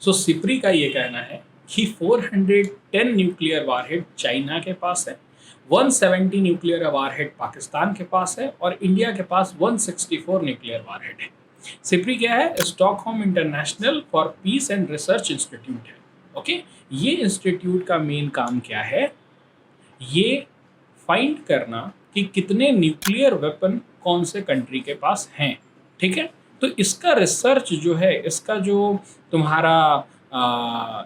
सो SIPRI का ये कहना है कि 410 न्यूक्लियर वारहेड चाइना के पास है, 170 न्यूक्लियर वारहेड पाकिस्तान के पास है और इंडिया के पास 164 न्यूक्लियर वारहेड है। सिप्री क्या है? Stockholm international for piece and research institute है। ओके, ये इंस्टीट्यूट का मेन काम क्या है? ये फाइंड करना कि कितने न्यूक्लियर वेपन कौन से कंट्री के पास हैं। ठीक है, तो इसका रिसर्च जो है, इसका जो तुम्हारा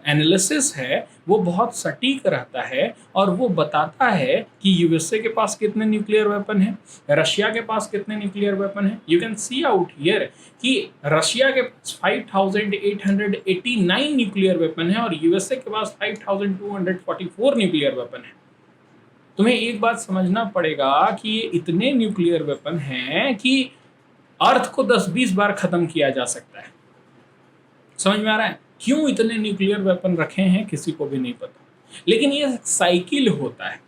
एनालिसिस है वो बहुत सटीक रहता है और वो बताता है कि यूएसए के पास कितने न्यूक्लियर वेपन हैं, रशिया के पास कितने न्यूक्लियर वेपन हैं। You can see out here कि रशिया के पास 5889 न्यूक्लियर वेपन है और यूएसए के पास 5244 न्यूक्लियर वेपन है। तुम्हें एक बात समझना पड़ेगा कि ये इतने न्यूक्लियर वेपन हैं कि अर्थ को 10-20 बार खत्म किया जा सकता है। समझ में आ रहा है? क्यों इतने न्यूक्लियर वेपन रखे हैं किसी को भी नहीं पता, लेकिन ये साइकिल होता है।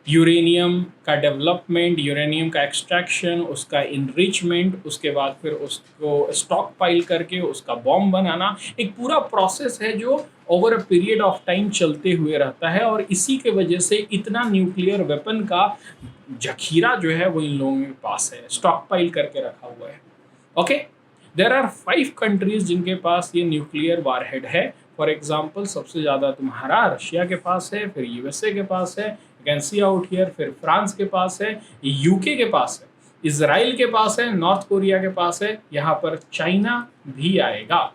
यूरेनियम का डेवलपमेंट, यूरेनियम का एक्सट्रैक्शन, उसका इनरिचमेंट, उसके बाद फिर उसको स्टॉक पाइल करके उसका बॉम्ब बनाना, एक पूरा प्रोसेस है जो over a period of time चलते हुए रहता है और इसी के वजह से इतना न्यूक्लियर वेपन का जखीरा जो है वो इन लोगों के पास है, स्टॉक पाइल करके रखा हुआ है। ओके, देर आर 5 कंट्रीज जिनके पास ये न्यूक्लियर वारहेड है। फॉर एग्जाम्पल, सबसे ज़्यादा तुम्हारा रशिया के पास है, फिर यूएसए के पास है, you can see out here, फिर फ्रांस के पास है, यूके के पास है, इजराइल के पास है, नॉर्थ कोरिया के पास है, यहाँ पर चाइना भी आएगा।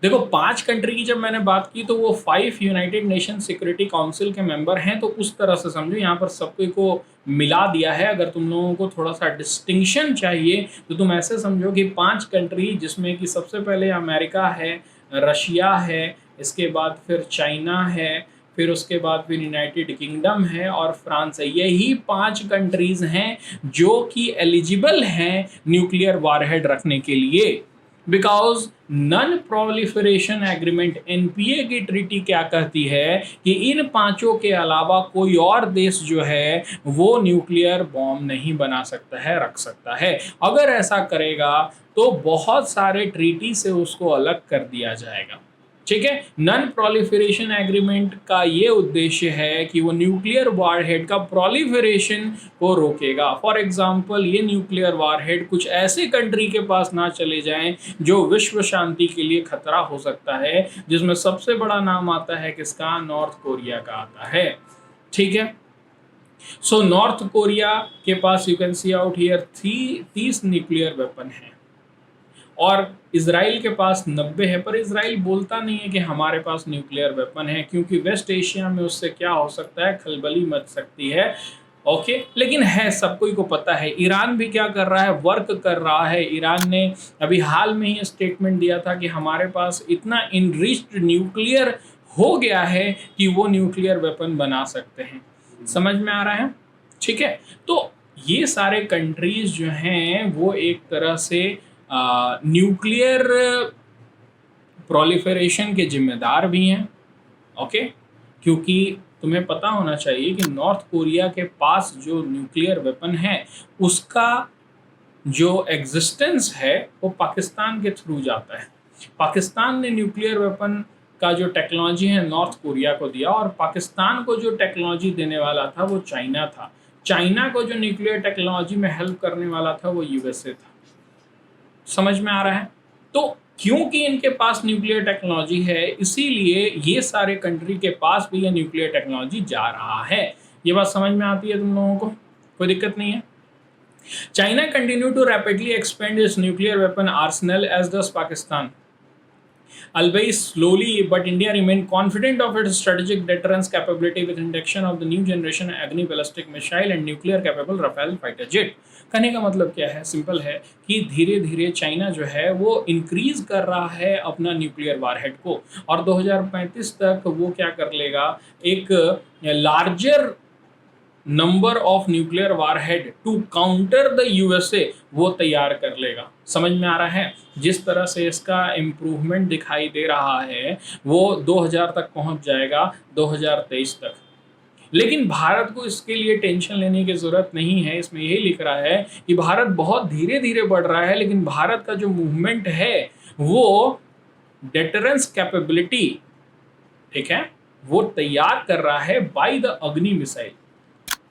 देखो, 5 कंट्री की जब मैंने बात की तो वो 5 यूनाइटेड नेशन सिक्योरिटी काउंसिल के मेंबर हैं, तो उस तरह से समझो, यहाँ पर सबको को मिला दिया है। अगर तुम लोगों को थोड़ा सा डिस्टिंक्शन चाहिए तो तुम ऐसे समझो कि 5 कंट्री, जिसमें कि सबसे पहले अमेरिका है, रशिया है, इसके बाद फिर चाइना है, फिर उसके बाद फिर यूनाइटेड किंगडम है और फ्रांस है। यही 5 कंट्रीज हैं जो कि एलिजिबल हैं न्यूक्लियर वारहेड रखने के लिए। Because non proliferation agreement, NPA की ट्रीटी क्या कहती है कि इन 5 के अलावा कोई और देश जो है वो न्यूक्लियर बॉम्ब नहीं बना सकता है, रख सकता है। अगर ऐसा करेगा तो बहुत सारे ट्रीटी से उसको अलग कर दिया जाएगा। ठीक है, नॉन प्रोलिफरेशन एग्रीमेंट का ये उद्देश्य है कि वो न्यूक्लियर वारहेड का प्रोलिफरेशन को रोकेगा। फॉर एग्जांपल, ये न्यूक्लियर वारहेड कुछ ऐसे कंट्री के पास ना चले जाएं जो विश्व शांति के लिए खतरा हो सकता है, जिसमें सबसे बड़ा नाम आता है किसका? नॉर्थ कोरिया का आता है। ठीक है, सो नॉर्थ कोरिया के पास, you can see out here, 30 nuclear weapon है और इजराइल के पास 90 है। पर इजराइल बोलता नहीं है कि हमारे पास न्यूक्लियर वेपन है, क्योंकि वेस्ट एशिया में उससे क्या हो सकता है, खलबली मच सकती है। ओके, लेकिन है, सबको को पता है। ईरान भी क्या कर रहा है? वर्क कर रहा है। ईरान ने अभी हाल में ही स्टेटमेंट दिया था कि हमारे पास इतना इनरिच्ड न्यूक्लियर हो गया है कि वो न्यूक्लियर वेपन बना सकते हैं। समझ में आ रहा है? ठीक है, तो ये सारे कंट्रीज जो हैं वो एक तरह से न्यूक्लियर प्रोलिफरेशन के जिम्मेदार भी हैं। ओके, क्योंकि तुम्हें पता होना चाहिए कि नॉर्थ कोरिया के पास जो न्यूक्लियर वेपन है उसका जो एग्जिस्टेंस है वो पाकिस्तान के थ्रू जाता है। पाकिस्तान ने न्यूक्लियर वेपन का जो टेक्नोलॉजी है नॉर्थ कोरिया को दिया और पाकिस्तान को जो टेक्नोलॉजी देने वाला था वो चाइना था। चाइना को जो न्यूक्लियर टेक्नोलॉजी में हेल्प करने वाला था वो यूएसए था। समझ में आ रहा है? तो क्योंकि इनके पास न्यूक्लियर टेक्नोलॉजी है, इसीलिए ये सारे कंट्री के पास भी ये न्यूक्लियर टेक्नोलॉजी जा रहा है। ये बात समझ में आती है तुम लोगों को? कोई दिक्कत नहीं है? China continue to rapidly expand its nuclear weapon arsenal as does Pakistan, albeit slowly, but India remained confident of its strategic deterrence capability with induction of the new generation Agni ballistic missile and nuclear capable Rafale fighter jet। कहने का मतलब क्या है? Simple है कि धीरे धीरे China जो है वो इंक्रीज कर रहा है अपना न्यूक्लियर वारहेड को और 2035 तक वो क्या कर लेगा, एक larger number of nuclear warhead to counter the USA वो तैयार कर लेगा। समझ में आ रहा है? जिस तरह से इसका इम्प्रूवमेंट दिखाई दे रहा है वो 2000 तक पहुंच जाएगा, 2023 तक। लेकिन भारत को इसके लिए टेंशन लेने की ज़रूरत नहीं है। इसमें यही लिख रहा है कि भारत बहुत धीरे धीरे बढ़ रहा है, लेकिन भारत का जो मूवमेंट है वो डेटरेंस कैपेबिलिटी, ठीक है, वो तैयार कर रहा है बाय द अग्नि मिसाइल।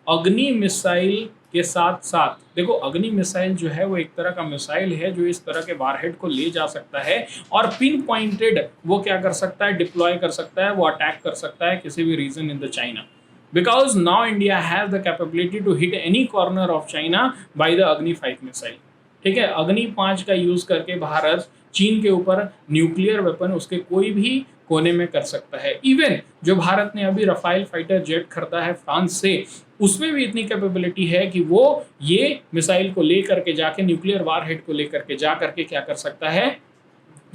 अग्नि मिसाइल के साथ साथ देखो, अग्नि मिसाइल जो है वो एक तरह का मिसाइल है जो इस तरह के वारहेड को ले जा सकता है और पिन पॉइंटेड वो क्या कर सकता है, डिप्लॉय कर सकता है, वो अटैक कर सकता है किसी भी region in the China. Because now India has the capability to hit any corner of China by the Agni 5 missile. ठीक है, अग्नि 5 का यूज करके भारत चीन के ऊपर न्यूक्लियर वेपन उसके कोई भी कोने में कर सकता है। इवन जो भारत ने अभी रफाइल फाइटर जेट खरीदा है फ्रांस से, उसमें भी इतनी कैपेबिलिटी है कि वो ये मिसाइल को लेकर के जाके, न्यूक्लियर वारहेड को लेकर के जा करके क्या कर सकता है,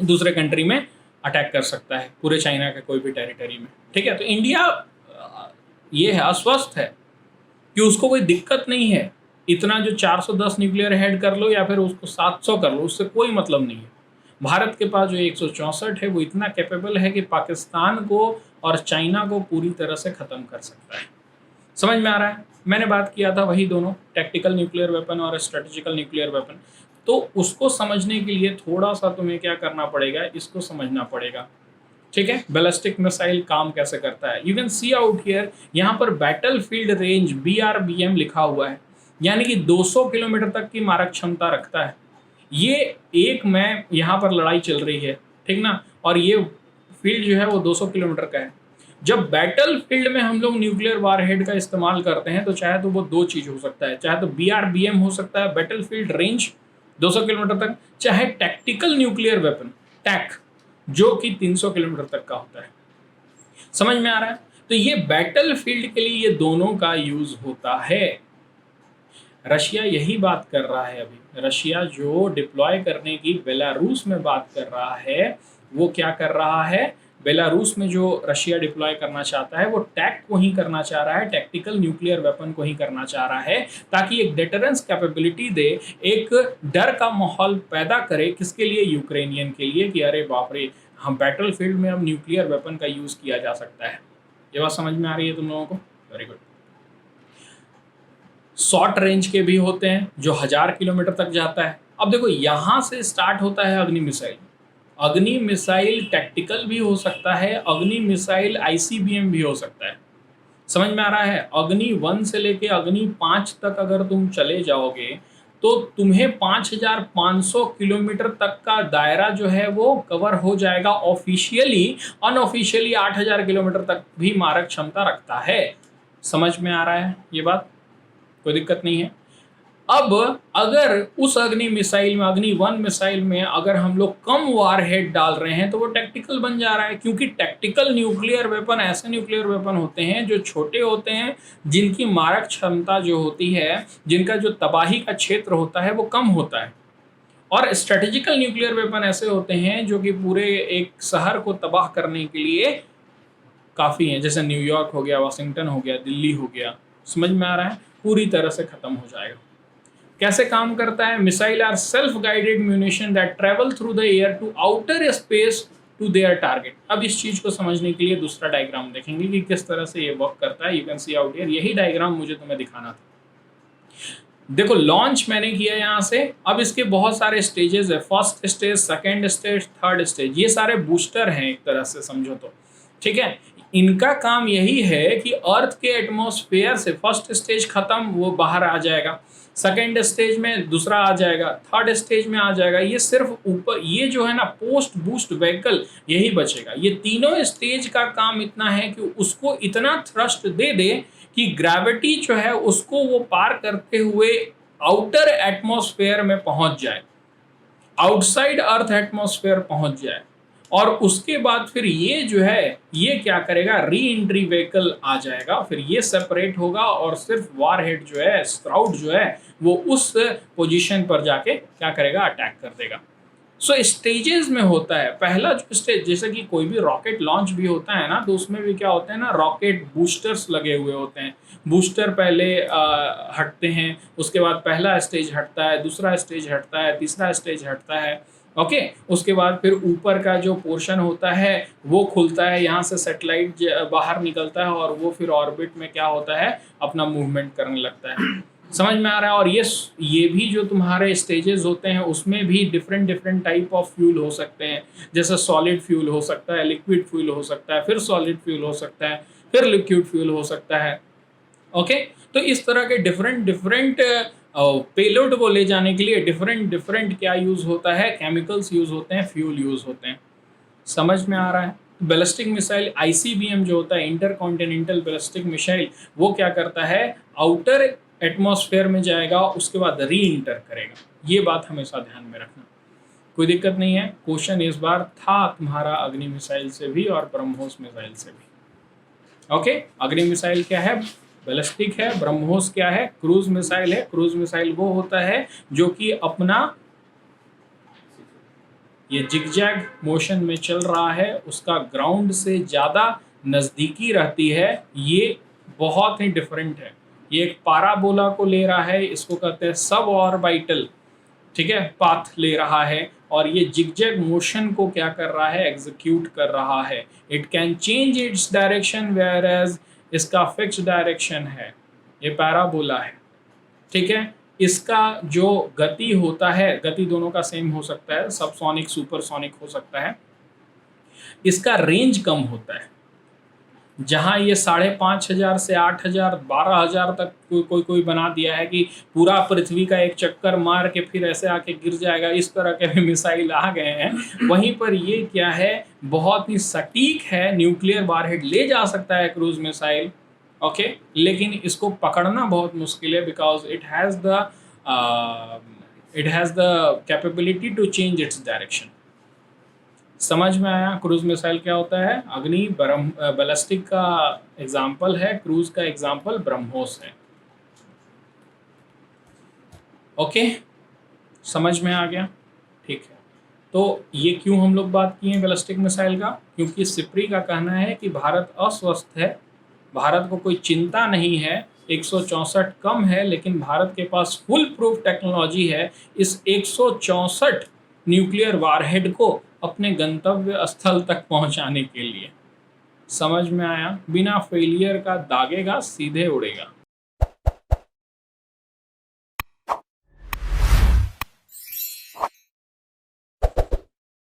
दूसरे कंट्री में अटैक कर सकता है, पूरे चाइना के कोई भी टेरिटरी में। ठीक है, तो इंडिया ये है, अस्वस्थ है कि उसको कोई दिक्कत नहीं है, इतना जो 410 न्यूक्लियर हेड कर लो या फिर उसको 700 कर लो, उससे कोई मतलब नहीं है। भारत के पास जो 164 है वो इतना कैपेबल है कि पाकिस्तान को और चाइना को पूरी तरह से ख़त्म कर सकता है। समझ में आ रहा है? मैंने बात किया था वही दोनों, टैक्टिकल न्यूक्लियर वेपन और स्ट्रेटेजिकल न्यूक्लियर वेपन। तो उसको समझने के लिए थोड़ा सा तुम्हें क्या करना पड़ेगा, इसको समझना पड़ेगा। ठीक है, बैलिस्टिक मिसाइल काम कैसे करता है। You can see out here, यहाँ पर बैटल फील्ड रेंज BRBM लिखा हुआ है, यानी कि 200 किलोमीटर तक की मारक क्षमता रखता है। ये एक में यहाँ पर लड़ाई चल रही है, ठीक ना, और ये फील्ड जो है वो 200 किलोमीटर का है। जब बैटल फील्ड में हम लोग न्यूक्लियर वारहेड का इस्तेमाल करते हैं तो चाहे तो वो दो चीज हो सकता है, चाहे तो BRBM हो सकता है, बैटल फील्ड रेंज 200 किलोमीटर तक, चाहे टैक्टिकल न्यूक्लियर वेपन टैक जो कि 300 किलोमीटर तक का होता है। समझ में आ रहा है? तो ये बैटल फील्ड के लिए ये दोनों का यूज होता है। रशिया यही बात कर रहा है अभी, रशिया जो डिप्लॉय करने की बेलारूस में बात कर रहा है, वो क्या कर रहा है, बेलारूस में जो रशिया डिप्लॉय करना चाहता है वो टैक को ही करना चाह रहा है, टैक्टिकल न्यूक्लियर वेपन को ही करना चाह रहा है, ताकि एक डेटरेंस कैपेबिलिटी दे, एक डर का माहौल पैदा करे, किसके लिए, यूक्रेनियन के लिए, कि अरे बाप रे, हम बैटल फील्ड में अब न्यूक्लियर वेपन का यूज किया जा सकता है। ये बात समझ में आ रही है तुम लोगों को? Very good. शॉर्ट रेंज के भी होते हैं जो 1000 किलोमीटर तक जाता है। अब देखो, यहां से स्टार्ट होता है अग्नि मिसाइल। अग्नि मिसाइल टैक्टिकल भी हो सकता है, अग्नि मिसाइल ICBM भी हो सकता है। समझ में आ रहा है? अग्नि 1 से लेके अग्नि 5 तक अगर तुम चले जाओगे तो तुम्हें 5500 किलोमीटर तक का दायरा जो है वो कवर हो जाएगा ऑफिशियली। अनऑफिशियली 8000 किलोमीटर तक भी मारक क्षमता रखता है। समझ में आ रहा है ये बात? कोई दिक्कत नहीं है। अब अगर उस अग्नि मिसाइल में, अग्नि 1 मिसाइल में अगर हम लोग कम वारहेड डाल रहे हैं तो वो टैक्टिकल बन जा रहा है, क्योंकि टैक्टिकल न्यूक्लियर वेपन ऐसे न्यूक्लियर वेपन होते हैं जो छोटे होते हैं, जिनकी मारक क्षमता जो होती है, जिनका जो तबाही का क्षेत्र होता है वो कम होता है। और स्ट्रेटेजिकल न्यूक्लियर वेपन ऐसे होते हैं जो कि पूरे एक शहर को तबाह करने के लिए काफ़ी हैं, जैसे न्यूयॉर्क हो गया, वाशिंगटन हो गया, दिल्ली हो गया। समझ में आ रहा है? पूरी तरह से खत्म हो जाएगा। कैसे काम करता है? Missile are self guided munition that travel through the air to outer space to their target. अब इस चीज को समझने के लिए दूसरा डायग्राम देखेंगे कि किस तरह से ये वर्क करता है। You can see out here, यही डायग्राम मुझे तुम्हें दिखाना था। देखो, लॉन्च मैंने किया यहाँ से। अब इसके बहुत सारे स्टेजेस है, first stage, second stage, third stage, ये सारे बूस्टर हैं एक तरह से, समझो तो। ठीक है, इनका काम यही है कि अर्थ के एटमॉस्फेयर से फर्स्ट स्टेज खत्म, वो बाहर आ जाएगा, सेकेंड स्टेज में दूसरा आ जाएगा, थर्ड स्टेज में आ जाएगा, ये सिर्फ ऊपर, ये जो है ना पोस्ट बूस्ट व्हीकल, यही बचेगा। ये तीनों स्टेज का काम इतना है कि उसको इतना थ्रस्ट दे दे कि ग्रेविटी जो है उसको वो पार करते हुए आउटर एटमॉस्फेयर में पहुंच जाए, आउटसाइड अर्थ एटमॉस्फेयर पहुंच जाए, और उसके बाद फिर ये जो है ये क्या करेगा, री एंट्री व्हीकल आ जाएगा, फिर ये सेपरेट होगा और सिर्फ वारहेड जो है, स्प्राउट जो है, वो उस पोजीशन पर जाके क्या करेगा, अटैक कर देगा। सो स्टेजेस में होता है। पहला जो स्टेज, जैसे कि कोई भी रॉकेट लॉन्च भी होता है ना, तो उसमें भी क्या होता है ना, रॉकेट बूस्टर्स लगे हुए होते हैं। बूस्टर पहले हटते हैं, उसके बाद पहला स्टेज हटता है, दूसरा स्टेज हटता है, तीसरा स्टेज हटता है। ओके, उसके बाद फिर ऊपर का जो पोर्शन होता है वो खुलता है, यहाँ से सैटेलाइट बाहर निकलता है और वो फिर ऑर्बिट में क्या होता है, अपना मूवमेंट करने लगता है। समझ में आ रहा है? और ये भी जो तुम्हारे स्टेजेस होते हैं उसमें भी different different type of fuel हो सकते हैं, जैसे सॉलिड फ्यूल हो सकता है, लिक्विड फ्यूल हो सकता है, फिर सॉलिड फ्यूल हो सकता है, फिर लिक्विड फ्यूल हो सकता है। ओके, तो इस तरह के डिफरेंट डिफरेंट पेलोड को ले जाने के लिए डिफरेंट डिफरेंट क्या यूज़ होता है, केमिकल्स यूज़ होते हैं, फ्यूल यूज़ होते हैं। समझ में आ रहा है? बैलिस्टिक मिसाइल आईसीबीएम जो होता है, इंटर कॉन्टिनेंटल बैलिस्टिक मिसाइल, वो क्या करता है, आउटर एटमॉस्फेयर में जाएगा, उसके बाद री इंटर करेगा। ये बात हमेशा ध्यान में रखना। कोई दिक्कत नहीं है, क्वेश्चन इस बार था तुम्हारा अग्नि मिसाइल से भी और ब्रह्मोस मिसाइल से भी। ओके, अग्नि मिसाइल क्या है, बैलिस्टिक है। ब्रह्मोस क्या है, क्रूज मिसाइल है। क्रूज मिसाइल वो होता है जो कि अपना ये जिगजैग मोशन में चल रहा है, उसका ग्राउंड से ज़्यादा नज़दीकी रहती है। ये बहुत ही डिफरेंट है। ये एक पाराबोला को ले रहा है, इसको कहते हैं सब ऑर्बिटल, ठीक है, पाथ ले रहा है, और ये जिगजैग मोशन को क्या कर रहा है, एग्जीक्यूट कर रहा है। It can change its direction whereas इसका फिक्स डायरेक्शन है। ये पैराबोला है, ठीक है। इसका जो गति होता है, गति दोनों का सेम हो सकता है, सबसोनिक सुपरसोनिक हो सकता है। इसका रेंज कम होता है। जहाँ ये 5,500 से 8,000 12,000 तक कोई कोई बना दिया है कि पूरा पृथ्वी का एक चक्कर मार के फिर ऐसे आके गिर जाएगा, इस तरह के भी मिसाइल आ गए हैं। वहीं पर ये क्या है, बहुत ही सटीक है, न्यूक्लियर वारहेड ले जा सकता है क्रूज मिसाइल। ओके, लेकिन इसको पकड़ना बहुत मुश्किल है, because it has the capability to change its direction. समझ में आया? क्रूज मिसाइल क्या होता है, अग्नि बैलिस्टिक का एग्जाम्पल है, क्रूज का एग्जाम्पल ब्रह्मोस है। ओके, समझ में आ गया? ठीक है। तो ये क्यों हम लोग बात किए बैलिस्टिक मिसाइल का, क्योंकि सिप्री का कहना है कि भारत अस्वस्थ है, भारत को कोई चिंता नहीं है, 164 कम है, लेकिन भारत के पास फुल प्रूफ टेक्नोलॉजी है इस 164 न्यूक्लियर वारहेड को अपने गंतव्य स्थल तक पहुंचाने के लिए। समझ में आया? बिना फेलियर का दागेगा, सीधे उड़ेगा।